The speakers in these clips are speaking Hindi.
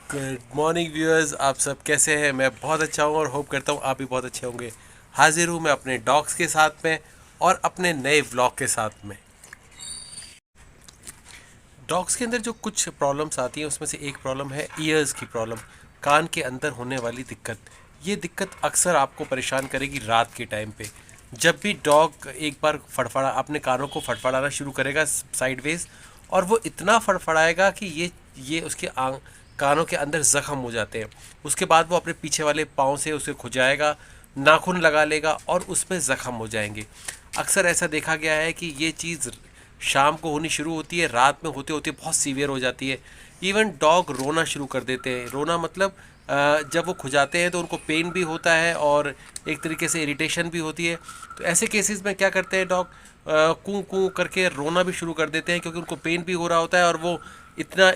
गुड मॉर्निंग व्यूअर्स, आप सब कैसे हैं। मैं बहुत अच्छा हूँ और होप करता हूँ आप भी बहुत अच्छे होंगे। हाजिर हूँ मैं अपने डॉग्स के साथ में और अपने नए व्लॉग के साथ में। डॉग्स के अंदर जो कुछ प्रॉब्लम्स आती हैं उसमें से एक प्रॉब्लम है ईयर्स की प्रॉब्लम, कान के अंदर होने वाली दिक्कत। ये दिक्कत अक्सर आपको परेशान करेगी रात के टाइम पे। जब भी डॉग एक बार फड़फड़ा अपने कानों को फड़फड़ाना शुरू करेगा साइडवेज, और वो इतना फड़फड़ाएगा कि ये उसके कानों के अंदर ज़ख्म हो जाते हैं। उसके बाद वो अपने पीछे वाले पाँव से उसे खुजाएगा, नाखून लगा लेगा और उसमें ज़ख्म हो जाएंगे। अक्सर ऐसा देखा गया है कि ये चीज़ शाम को होनी शुरू होती है, रात में होते होते बहुत सीवियर हो जाती है। इवन डॉग रोना शुरू कर देते हैं। रोना मतलब जब वो खुजाते हैं तो उनको पेन भी होता है और एक तरीके से इरिटेशन भी होती है। तो ऐसे केसेस में क्या करते हैं डॉग, कूँ कूँ करके रोना भी शुरू कर देते हैं, क्योंकि उनको पेन भी हो रहा होता है और वो इतना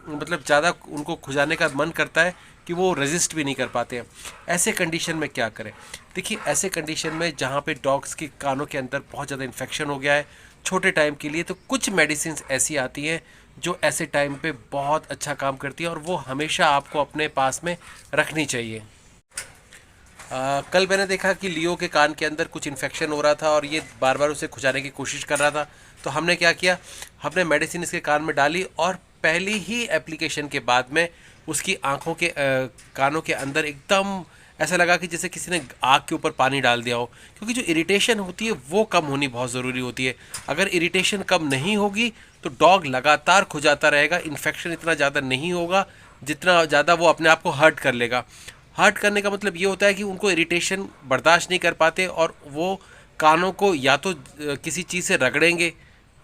मतलब ज़्यादा उनको खुजाने का मन करता है कि वो रेजिस्ट भी नहीं कर पाते हैं। ऐसे कंडीशन में क्या करें? देखिए, ऐसे कंडीशन में जहाँ पे डॉग्स के कानों के अंदर बहुत ज़्यादा इन्फेक्शन हो गया है छोटे टाइम के लिए, तो कुछ मेडिसिन ऐसी आती हैं जो ऐसे टाइम पे बहुत अच्छा काम करती है और वो हमेशा आपको अपने पास में रखनी चाहिए। कल मैंने देखा कि लियो के कान के अंदर कुछ इन्फेक्शन हो रहा था और ये बार बार उसे खुजाने की कोशिश कर रहा था। तो हमने क्या किया, हमने मेडिसिन इसके कान में डाली और पहली ही एप्लीकेशन के बाद में उसकी आँखों के कानों के अंदर एकदम ऐसा लगा कि जैसे किसी ने आग के ऊपर पानी डाल दिया हो। क्योंकि जो इरिटेशन होती है वो कम होनी बहुत ज़रूरी होती है। अगर इरिटेशन कम नहीं होगी तो डॉग लगातार खुजाता रहेगा, इन्फेक्शन इतना ज़्यादा नहीं होगा जितना ज़्यादा वो अपने आप को हर्ट कर लेगा। हर्ट करने का मतलब ये होता है कि उनको इरिटेशन बर्दाश्त नहीं कर पाते और वो कानों को या तो किसी चीज़ से रगड़ेंगे,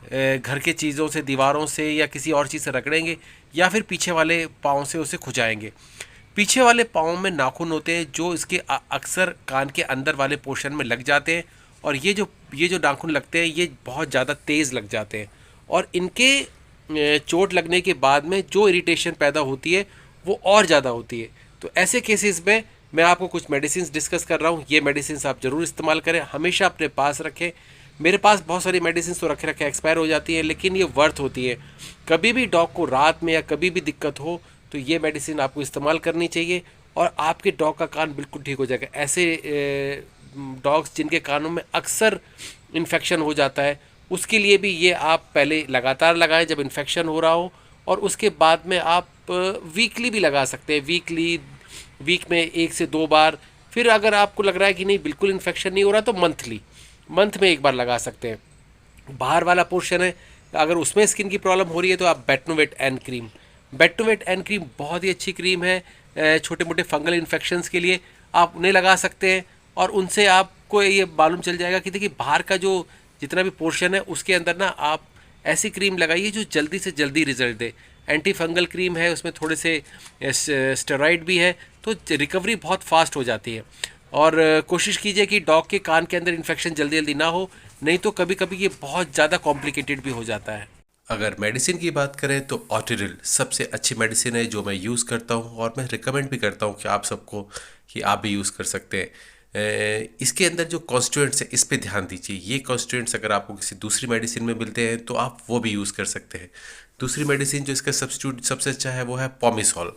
घर के चीज़ों से, दीवारों से या किसी और चीज़ से रगड़ेंगे, या फिर पीछे वाले पाँव से उसे खुजाएंगे। पीछे वाले पाँव में नाखून होते हैं जो इसके अक्सर कान के अंदर वाले पोर्शन में लग जाते हैं, और ये जो नाखून लगते हैं ये बहुत ज़्यादा तेज़ लग जाते हैं, और इनके चोट लगने के बाद में जो इरिटेशन पैदा होती है वो और ज़्यादा होती है। तो ऐसे केसेस में मैं आपको कुछ मेडिसिन डिस्कस कर रहा हूँ। ये मेडिसिन आप ज़रूर इस्तेमाल करें, हमेशा अपने पास रखें। मेरे पास बहुत सारी मेडिसिन तो रखे रखे एक्सपायर हो जाती है, लेकिन ये वर्थ होती है। कभी भी डॉग को रात में या कभी भी दिक्कत हो तो ये मेडिसिन आपको इस्तेमाल करनी चाहिए और आपके डॉग का कान बिल्कुल ठीक हो जाएगा। ऐसे डॉग्स जिनके कानों में अक्सर इन्फेक्शन हो जाता है, उसके लिए भी ये आप पहले लगातार लगाएं जब इन्फेक्शन हो रहा हो, और उसके बाद में आप वीकली भी लगा सकते हैं। वीक में 1 से 2 बार। फिर अगर आपको लग रहा है कि नहीं बिल्कुल इन्फेक्शन नहीं हो रहा तो मंथ में एक बार लगा सकते हैं। बाहर वाला पोर्शन है, अगर उसमें स्किन की प्रॉब्लम हो रही है तो आप बेटनोवेट एन क्रीम बहुत ही अच्छी क्रीम है छोटे मोटे फंगल इन्फेक्शंस के लिए। आप उन्हें लगा सकते हैं और उनसे आपको ये मालूम चल जाएगा कि देखिए बाहर का जो जितना भी पोर्शन है उसके अंदर ना आप ऐसी क्रीम लगाइए जो जल्दी से जल्दी रिजल्ट दे। एंटी फंगल क्रीम है, उसमें थोड़े से स्टेरॉइड भी है, तो रिकवरी बहुत फास्ट हो जाती है। और कोशिश कीजिए कि डॉग के कान के अंदर इन्फेक्शन जल्दी जल्दी ना हो, नहीं तो कभी कभी ये बहुत ज़्यादा कॉम्प्लिकेटेड भी हो जाता है। अगर मेडिसिन की बात करें तो ऑटिरिल सबसे अच्छी मेडिसिन है जो मैं यूज़ करता हूँ, और मैं रिकमेंड भी करता हूँ कि आप सबको कि आप भी यूज़ कर सकते हैं। इसके अंदर जो कॉन्स्टिट्यूएंट्स है इस पे ध्यान दीजिए। ये कॉन्स्टिट्यूएंट्स अगर आपको किसी दूसरी मेडिसिन में मिलते हैं तो आप वो भी यूज़ कर सकते हैं। दूसरी मेडिसिन जो इसका सब्स्टिट्यूट सबसे अच्छा है वो है पॉमिसॉल।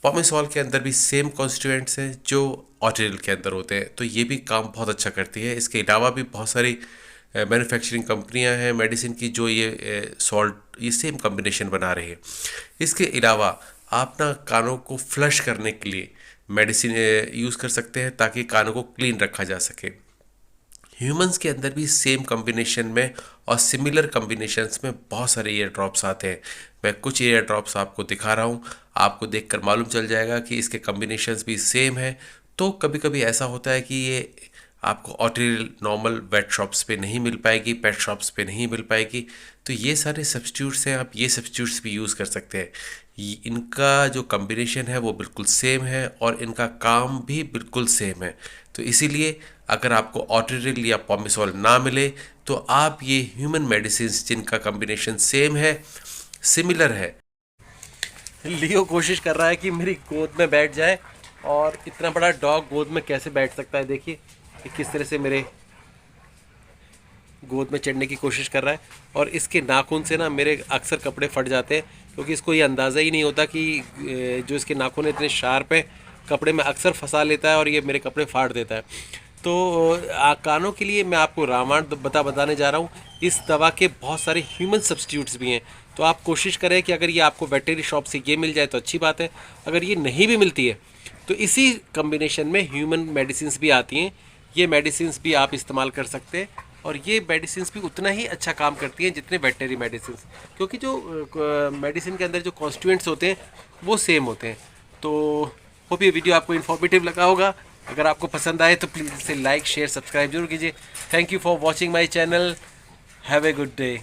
पॉमिसॉल के अंदर भी सेम कॉन्स्टिट्यूएंट्स हैं जो ऑटिरिल के अंदर होते हैं, तो ये भी काम बहुत अच्छा करती है। इसके अलावा भी बहुत सारी मैन्युफैक्चरिंग कंपनियां हैं मेडिसिन की जो ये सॉल्ट ये सेम कॉम्बिनेशन बना रही है। इसके अलावा आप ना कानों को फ्लश करने के लिए मेडिसिन यूज़ कर सकते हैं ताकि कानों को क्लीन रखा जा सके। ह्यूमंस के अंदर भी सेम कॉम्बिनेशन में और सिमिलर कॉम्बिनेशंस में बहुत सारे ईयर ड्रॉप्स आते हैं। मैं कुछ ईयर ड्रॉप्स आपको दिखा रहा हूँ, आपको देखकर मालूम चल जाएगा कि इसके कॉम्बिनेशंस भी सेम है। तो कभी कभी ऐसा होता है कि ये आपको ऑटिल नॉर्मल वेट शॉप्स पे नहीं मिल पाएगी, पेट शॉप्स पे नहीं मिल पाएगी। तो ये सारे सब्स्टिट्यूट्स हैं, आप ये सब्स्टिट्यूट्स भी यूज़ कर सकते हैं। इनका जो कॉम्बिनेशन है वो बिल्कुल सेम है और इनका काम भी बिल्कुल सेम है। तो इसीलिए अगर आपको ऑटिरिल या पॉमिसॉल ना मिले तो आप ये ह्यूमन मेडिसिन जिनका कॉम्बिनेशन सेम है, सिमिलर है। लियो कोशिश कर रहा है कि मेरी गोद में बैठ जाए, और इतना बड़ा डॉग गोद में कैसे बैठ सकता है? देखिए कि किस तरह से मेरे गोद में चढ़ने की कोशिश कर रहा है, और इसके नाखून से ना मेरे अक्सर कपड़े फट जाते हैं क्योंकि इसको ये अंदाज़ा ही नहीं होता कि जो इसके नाखून इतने शार्प हैं, कपड़े में अक्सर फंसा लेता है और ये मेरे कपड़े फाड़ देता है। तो कानों के लिए मैं आपको रामायण बताने जा रहा हूँ। इस दवा के बहुत सारे ह्यूमन सब्स्टिट्यूट्स भी हैं, तो आप कोशिश करें कि अगर ये आपको वेटनरी शॉप से ये मिल जाए तो अच्छी बात है। अगर ये नहीं भी मिलती है तो इसी कम्बिनेशन में ह्यूमन मेडिसिन्स भी आती हैं, ये मेडिसिन्स भी आप इस्तेमाल कर सकते हैं। और ये मेडिसिन्स भी उतना ही अच्छा काम करती हैं जितने वेटनरी मेडिसिन्स, क्योंकि जो मेडिसिन के अंदर जो कॉन्स्टिट्यूएंट्स होते हैं वो सेम होते हैं। तो होप ये वीडियो आपको इन्फॉर्मेटिव लगा होगा। अगर आपको पसंद आए तो प्लीज़ इसे लाइक शेयर सब्सक्राइब जरूर कीजिए। Thank you for watching my channel. Have a good day.